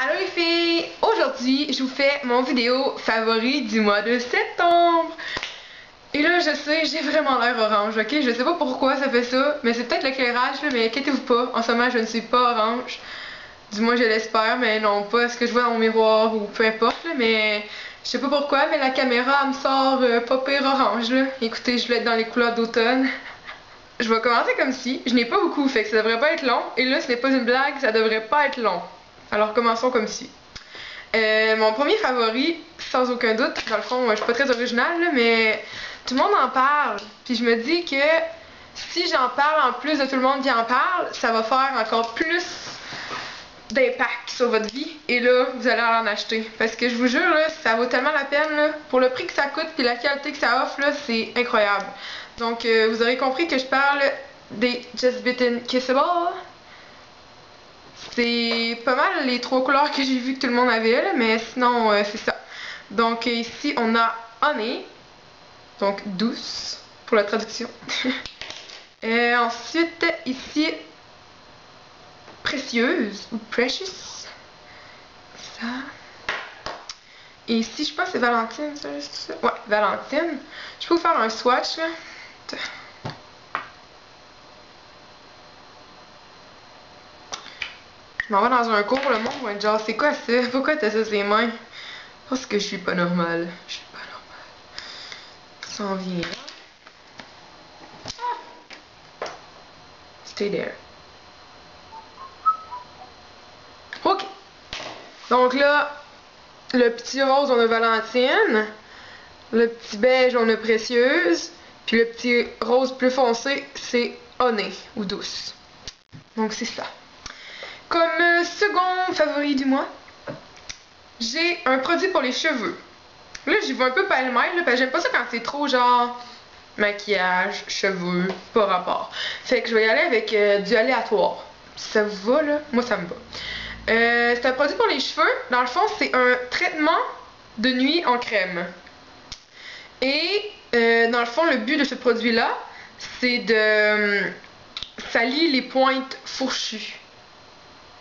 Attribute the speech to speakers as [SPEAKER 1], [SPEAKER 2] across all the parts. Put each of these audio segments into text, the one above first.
[SPEAKER 1] Allô les filles! Aujourd'hui, je vous fais mon vidéo favori du mois de septembre. Et là, je sais, j'ai vraiment l'air orange, ok? Je sais pas pourquoi ça fait ça, mais c'est peut-être l'éclairage, mais inquiétez-vous pas, en ce moment, je ne suis pas orange. Du moins, je l'espère, mais non, pas ce que je vois dans mon miroir ou peu importe, là, mais je sais pas pourquoi, mais la caméra, elle me sort pas pire orange, là. Écoutez, je voulais être dans les couleurs d'automne. Je vais commencer comme si, je n'ai pas beaucoup, fait que ça devrait pas être long, et là, ce n'est pas une blague, ça devrait pas être long. Alors commençons comme si. Mon premier favori, sans aucun doute, dans le fond, je suis pas très originale, là, mais tout le monde en parle. Puis je me dis que si j'en parle en plus de tout le monde qui en parle, ça va faire encore plus d'impact sur votre vie. Et là, vous allez en acheter. Parce que je vous jure, là, ça vaut tellement la peine. Là, pour le prix que ça coûte et la qualité que ça offre, là, c'est incroyable. Donc, vous aurez compris que je parle des Just Bitten Kissable. C'est pas mal les trois couleurs que j'ai vu que tout le monde avait, là, mais sinon, c'est ça. Donc, ici, on a Honey, donc douce, pour la traduction. Ensuite, ici, Précieuse, ou Precious. Ça. Et ici, je pense que c'est Valentine, ça, c'est ça? Ouais, Valentine. Je peux vous faire un swatch, là. Je m'en vais dans un cours, le monde va être genre, c'est quoi ça? Pourquoi t'as ça ses mains? Parce que je suis pas normale. Je suis pas normale. Ça en vient là. Stay there. Ok. Donc là, le petit rose, on a Valentine. Le petit beige, on a Précieuse. Puis le petit rose plus foncé, c'est Honey, ou douce. Donc c'est ça. Comme second favori du mois, j'ai un produit pour les cheveux. Là, j'y vais un peu pêle-mêle, parce que j'aime pas ça quand c'est trop genre maquillage, cheveux, pas rapport. Fait que je vais y aller avec du aléatoire. Ça vous va, là? Moi, ça me va. C'est un produit pour les cheveux. Dans le fond, c'est un traitement de nuit en crème. Et dans le fond, le but de ce produit-là, c'est de salir les pointes fourchues.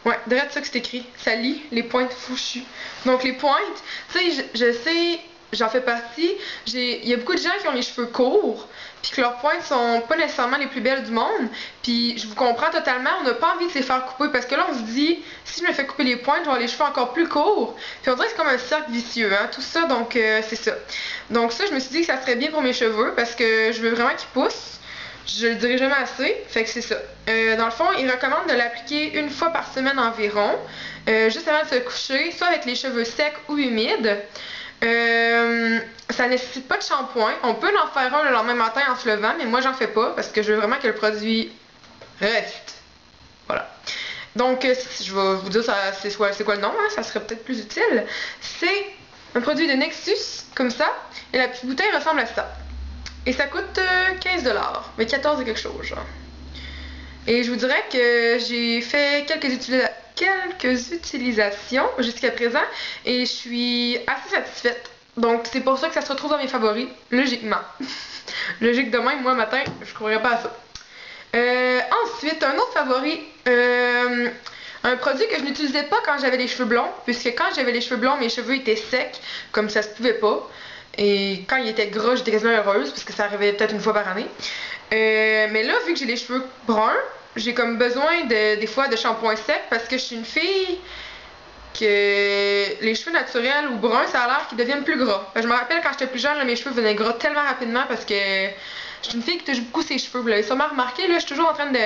[SPEAKER 1] Ouais, derrière ça que c'est écrit. Ça lie les pointes fourchues. Donc les pointes, tu sais, je sais, j'en fais partie. Il y a beaucoup de gens qui ont les cheveux courts, puis que leurs pointes sont pas nécessairement les plus belles du monde. Puis je vous comprends totalement, on n'a pas envie de se faire couper parce que là on se dit, si je me fais couper les pointes, je vais avoir les cheveux encore plus courts. Puis on dirait que c'est comme un cercle vicieux, hein, tout ça, donc c'est ça. Donc ça, je me suis dit que ça serait bien pour mes cheveux parce que je veux vraiment qu'ils poussent. Je le dirai jamais assez, fait que c'est ça. Dans le fond, il recommande de l'appliquer une fois par semaine environ, juste avant de se coucher, soit avec les cheveux secs ou humides. Ça nécessite pas de shampoing. On peut en faire un le lendemain matin en se levant, mais moi j'en fais pas parce que je veux vraiment que le produit reste. Voilà. Donc, je vais vous dire c'est quoi le nom, hein, ça serait peut-être plus utile. C'est un produit de Nexus, comme ça, et la petite bouteille ressemble à ça. Et ça coûte 15$, mais 14 et quelque chose, genre. Et je vous dirais que j'ai fait quelques utilisations jusqu'à présent et je suis assez satisfaite. Donc c'est pour ça que ça se retrouve dans mes favoris, logiquement. Logique de même, moi matin, je croirais pas à ça. Ensuite, un autre favori, un produit que je n'utilisais pas quand j'avais les cheveux blonds, puisque quand j'avais les cheveux blonds, mes cheveux étaient secs, comme ça se pouvait pas. Et quand il était gras, j'étais quasiment heureuse, parce que ça arrivait peut-être une fois par année. Mais là, vu que j'ai les cheveux bruns, j'ai comme besoin des fois de shampoing sec, parce que je suis une fille que les cheveux naturels ou bruns, ça a l'air qu'ils deviennent plus gras. Je me rappelle quand j'étais plus jeune, là, mes cheveux venaient gras tellement rapidement parce que je suis une fille qui touche beaucoup ses cheveux. Vous l'avez sûrement remarqué, là, je suis toujours en train de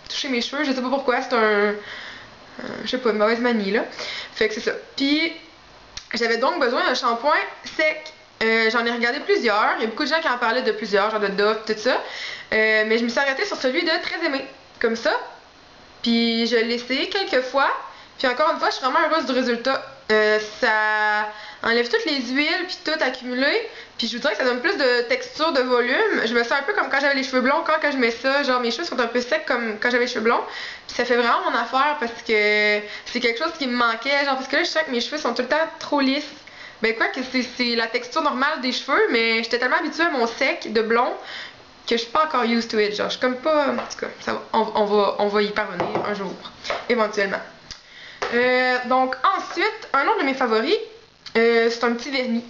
[SPEAKER 1] toucher mes cheveux, je sais pas pourquoi, c'est je sais pas, une mauvaise manie, là. Fait que c'est ça. Puis, j'avais donc besoin d'un shampoing sec. J'en ai regardé plusieurs, il y a beaucoup de gens qui en parlaient de plusieurs, genre de Dove, tout ça. Mais je me suis arrêtée sur celui de Très Aimé, comme ça. Puis je l'ai essayé quelques fois. Puis encore une fois, je suis vraiment heureuse du résultat. Ça enlève toutes les huiles puis tout accumulé. Puis je vous dirais que ça donne plus de texture, de volume. Je me sens un peu comme quand j'avais les cheveux blonds, quand je mets ça. Genre mes cheveux sont un peu secs comme quand j'avais les cheveux blonds. Puis ça fait vraiment mon affaire parce que c'est quelque chose qui me manquait. Genre parce que là, je sens que mes cheveux sont tout le temps trop lisses. Ben quoi que c'est la texture normale des cheveux, mais j'étais tellement habituée à mon sec de blond que je suis pas encore used to it. Genre, je suis comme pas... En tout cas, ça va, on va y parvenir un jour, éventuellement. Donc ensuite, un autre de mes favoris, c'est un petit vernis.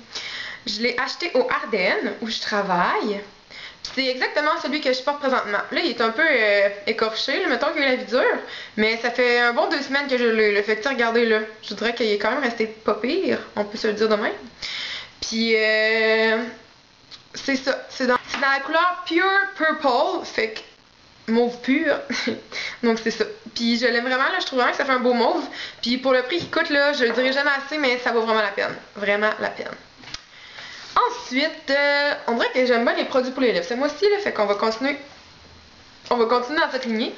[SPEAKER 1] Je l'ai acheté au Ardennes, où je travaille. C'est exactement celui que je porte présentement. Là, il est un peu écorché, là, mettons qu'il y a eu la vie dure, mais ça fait un bon 2 semaines que je l'ai. Le fait que, regardez là, je dirais qu'il est quand même resté pas pire, on peut se le dire de même. Puis, c'est ça, c'est dans la couleur Pure Purple, fait que mauve pur, donc c'est ça. Puis je l'aime vraiment, là, je trouve vraiment que ça fait un beau mauve. Puis pour le prix qu'il coûte, là, je le dirai jamais assez, mais ça vaut vraiment la peine. Vraiment la peine. Ensuite, on dirait que j'aime bien les produits pour les lèvres. C'est moi aussi, là, fait qu'on va continuer. On va continuer dans cette lignée.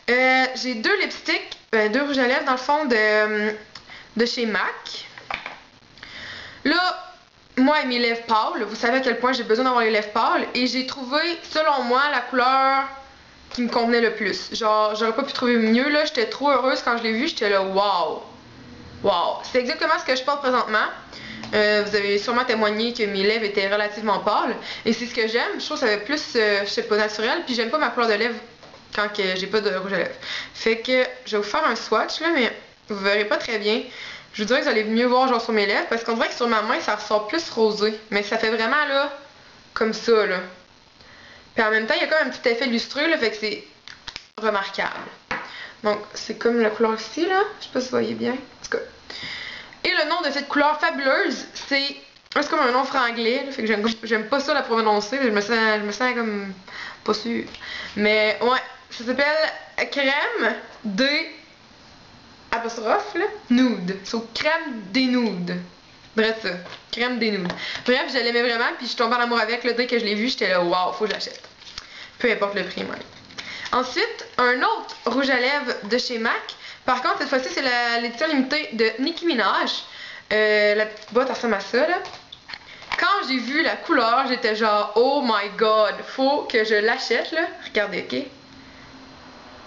[SPEAKER 1] J'ai 2 lipsticks, 2 rouges à lèvres dans le fond de chez MAC. Là, moi et mes lèvres pâles, vous savez à quel point j'ai besoin d'avoir les lèvres pâles. Et j'ai trouvé, selon moi, la couleur qui me convenait le plus. Genre, j'aurais pas pu trouver mieux, là. J'étais trop heureuse quand je l'ai vu. J'étais là, waouh! Waouh! C'est exactement ce que je porte présentement. Vous avez sûrement témoigné que mes lèvres étaient relativement pâles. Et c'est ce que j'aime. Je trouve que ça fait plus, je sais pas, naturel. Puis j'aime pas ma couleur de lèvres quand j'ai pas de rouge à lèvres. Fait que je vais vous faire un swatch, là, mais vous verrez pas très bien. Je vous dirais que vous allez mieux voir genre sur mes lèvres. Parce qu'on dirait que sur ma main, ça ressort plus rosé. Mais ça fait vraiment, là, comme ça, là. Puis en même temps, il y a comme un petit effet lustreux, là, fait que c'est remarquable. Donc, c'est comme la couleur ici, là. Je sais pas si vous voyez bien. En tout cas. Et le nom de cette couleur fabuleuse, c'est comme un nom franglais, là, fait que j'aime pas ça la prononcer. Je me sens comme pas sûre. Mais ouais, ça s'appelle crème des apostrophe, là, nude. C'est crème des nudes. Bref, ça. Crème des nudes. Bref, je l'aimais vraiment, puis je suis tombée en amour avec. Là, dès que je l'ai vu, j'étais là, waouh, faut que je l'achète. Peu importe le prix, moi. Ensuite, un autre rouge à lèvres de chez MAC. Par contre, cette fois-ci, c'est l'édition limitée de Nicki Minaj. La petite boîte ressemble à ça, là. Quand j'ai vu la couleur, j'étais genre, oh my god, faut que je l'achète, là. Regardez, ok?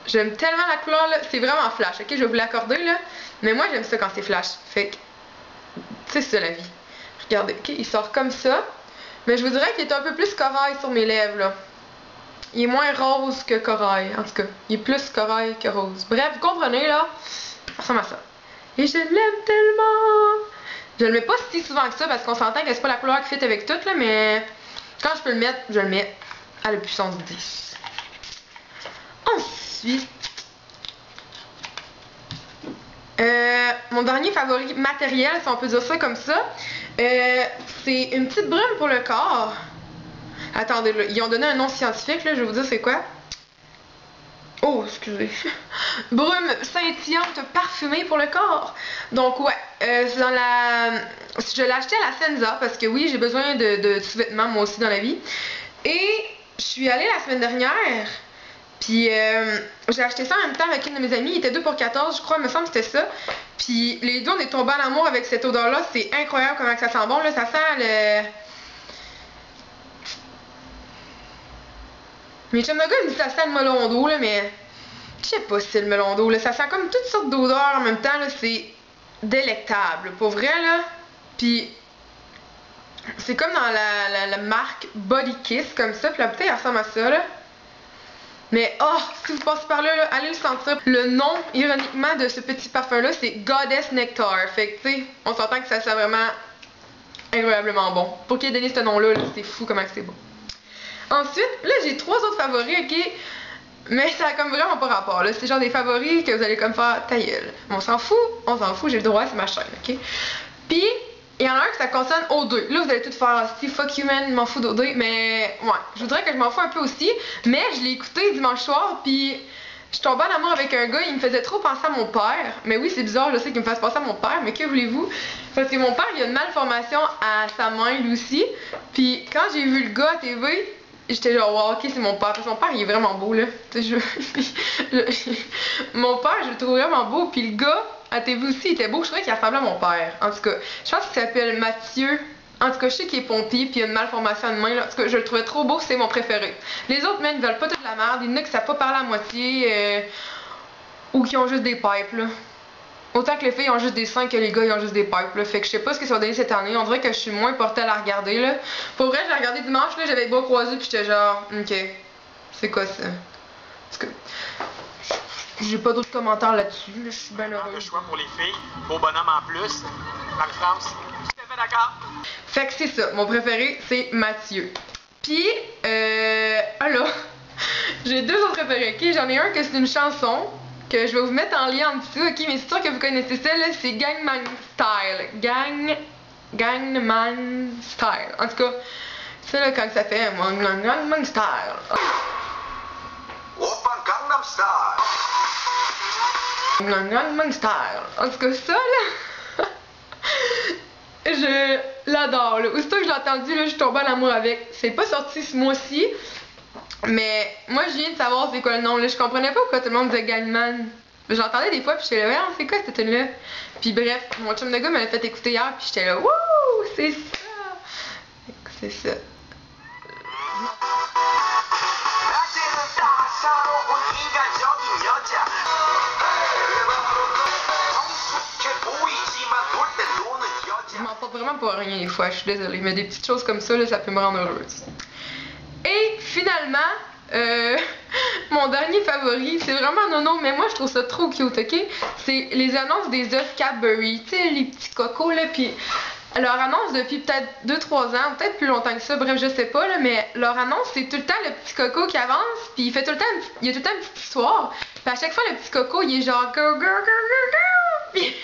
[SPEAKER 1] J'aime tellement la couleur, là. C'est vraiment flash, ok? Je vais vous l'accorder, là. Mais moi, j'aime ça quand c'est flash. Fait que, c'est ça la vie. Regardez, ok? Il sort comme ça. Mais je vous dirais qu'il est un peu plus corail sur mes lèvres, là. Il est moins rose que corail, en tout cas. Il est plus corail que rose. Bref, vous comprenez, là? Ça ressemble à ça. Et je l'aime tellement! Je le mets pas si souvent que ça, parce qu'on s'entend que c'est pas la couleur qui fit avec tout, là, mais quand je peux le mettre, je le mets à la puissance 10. Ensuite, mon dernier favori matériel, si on peut dire ça comme ça, c'est une petite brume pour le corps. Attendez, là, ils ont donné un nom scientifique, là, je vais vous dire c'est quoi. Oh, excusez. Brume scintillante parfumée pour le corps. Donc ouais, c'est dans la... Je l'ai acheté à la Senza, parce que oui, j'ai besoin de sous-vêtements moi aussi dans la vie. Et je suis allée la semaine dernière, puis j'ai acheté ça en même temps avec une de mes amies. Il était 2 pour 14, je crois, il me semble que c'était ça. Puis les deux, on est tombés en amour avec cette odeur-là. C'est incroyable comment ça sent bon, là. Ça sent le... Mes chums de gars me disent que ça sent le melon d'eau, là, mais je sais pas si c'est le melon d'eau, là. Ça sent comme toutes sortes d'odeurs en même temps, là. C'est délectable, pour vrai, là. Puis c'est comme dans la marque Body Kiss, comme ça. Puis la bouteille, elle ressemble à ça, là. Mais, oh, si vous passez par là, là, allez le sentir. Le nom, ironiquement, de ce petit parfum-là, c'est Goddess Nectar. Fait que, tu sais, on s'entend que ça sent vraiment incroyablement bon. Pour qu'il ait donné ce nom-là, c'est fou comment c'est bon. Ensuite, là, j'ai 3 autres favoris, ok? Mais ça a comme vraiment pas rapport, là. C'est genre des favoris que vous allez comme faire ta gueule. On s'en fout, j'ai le droit, c'est ma chaîne, ok? Puis, il y en a un que ça concerne O2. Là, vous allez tout faire, si fuck you man, je m'en fous d'O2. Mais, ouais, je voudrais que je m'en fous un peu aussi. Mais je l'ai écouté dimanche soir, puis je suis tombée en amour avec un gars, il me faisait trop penser à mon père. Mais oui, c'est bizarre, je sais qu'il me fasse penser à mon père, mais que voulez-vous? Parce que mon père, il a une malformation à sa main, lui aussi. Puis, quand j'ai vu le gars à TV, j'étais genre, wow, ok, c'est mon père. Parce que mon père, il est vraiment beau, là. Mon père, je le trouve vraiment beau. Puis le gars, à TV aussi, il était beau. Je trouvais qu'il ressemblait à mon père. En tout cas, je pense qu'il s'appelle Mathieu. En tout cas, je sais qu'il est pompier, puis il a une malformation à une main. Là. En tout cas, je le trouvais trop beau, c'est mon préféré. Les autres, men, ils veulent pas toute la merde. Il y en a qui savent pas parler à moitié. Ou qui ont juste des pipes, là. Autant que les filles ont juste des seins que les gars ils ont juste des pipes, là. Fait que je sais pas ce qu'ils sont donnés cette année. On dirait que je suis moins portée à la regarder, là. Pour vrai, je l'ai regardé dimanche, là, j'avais les bras croisés, puis j'étais genre, ok, c'est quoi ça? En tout cas, J'ai pas d'autres commentaires là-dessus, là, je suis bien
[SPEAKER 2] Le
[SPEAKER 1] heureuse.
[SPEAKER 2] choix pour les filles, beau bonhomme en plus. Marie-France, tout à fait d'accord.
[SPEAKER 1] Fait que c'est ça, mon préféré, c'est Mathieu. Puis, alors, j'ai deux autres préférés, ok? J'en ai un que c'est une chanson, que je vais vous mettre en lien en dessous, ok? Mais c'est sûr que vous connaissez ça, là, c'est Gangnam Style. Gangnam Style. En tout cas, ça, là, quand ça fait Gangnam Style.
[SPEAKER 3] Oppa Gangnam Style.
[SPEAKER 1] Gangnam Style. En tout cas, ça, là, je l'adore, là. Aussitôt que je l'ai entendu, là, je suis tombée en amour avec. C'est pas sorti ce mois-ci, mais moi, je viens de savoir c'est quoi le nom, là. Je comprenais pas pourquoi tout le monde disait Gangman. J'entendais des fois, puis j'étais là, c'est quoi cette tune-là? Puis bref, mon chum de gars me l'a fait écouter hier, puis j'étais là, wouh, c'est ça! C'est ça. Je m'en porte vraiment pour rien des fois, je suis désolée, mais des petites choses comme ça, là, ça peut me rendre heureuse. Et finalement, mon dernier favori, c'est vraiment nono, mais moi je trouve ça trop cute, ok? C'est les annonces des œufs Cadbury, tu sais, les petits cocos, là, pis leur annonce depuis peut-être 2-3 ans, peut-être plus longtemps que ça, bref, je sais pas, là, mais leur annonce, c'est tout le temps le petit coco qui avance, puis il fait tout le temps, il y a tout le temps une petite histoire, puis à chaque fois, le petit coco, il est genre go, go, go, go, go, pis...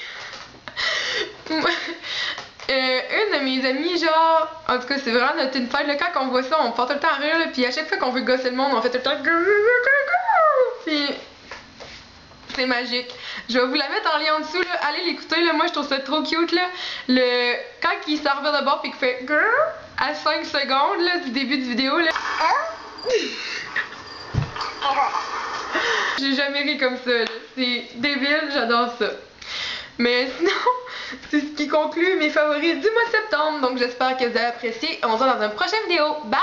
[SPEAKER 1] une de mes amies, genre, en tout cas, c'est vraiment notre une fête, là, quand on voit ça, on part tout le temps à rire, là, puis à chaque fois qu'on veut gosser le monde, on fait tout le temps go, go, go, go, go, puis c'est magique. Je vais vous la mettre en lien en dessous, là, allez l'écouter, là, moi je trouve ça trop cute, là, quand il s'en revient de bord puis qu'il fait girl à 5 secondes, là, du début de vidéo, là. J'ai jamais ri comme ça, là, c'est débile, j'adore ça. Mais sinon, c'est ce qui conclut mes favoris du mois de septembre. Donc j'espère que vous avez apprécié. On se voit dans une prochaine vidéo. Bye!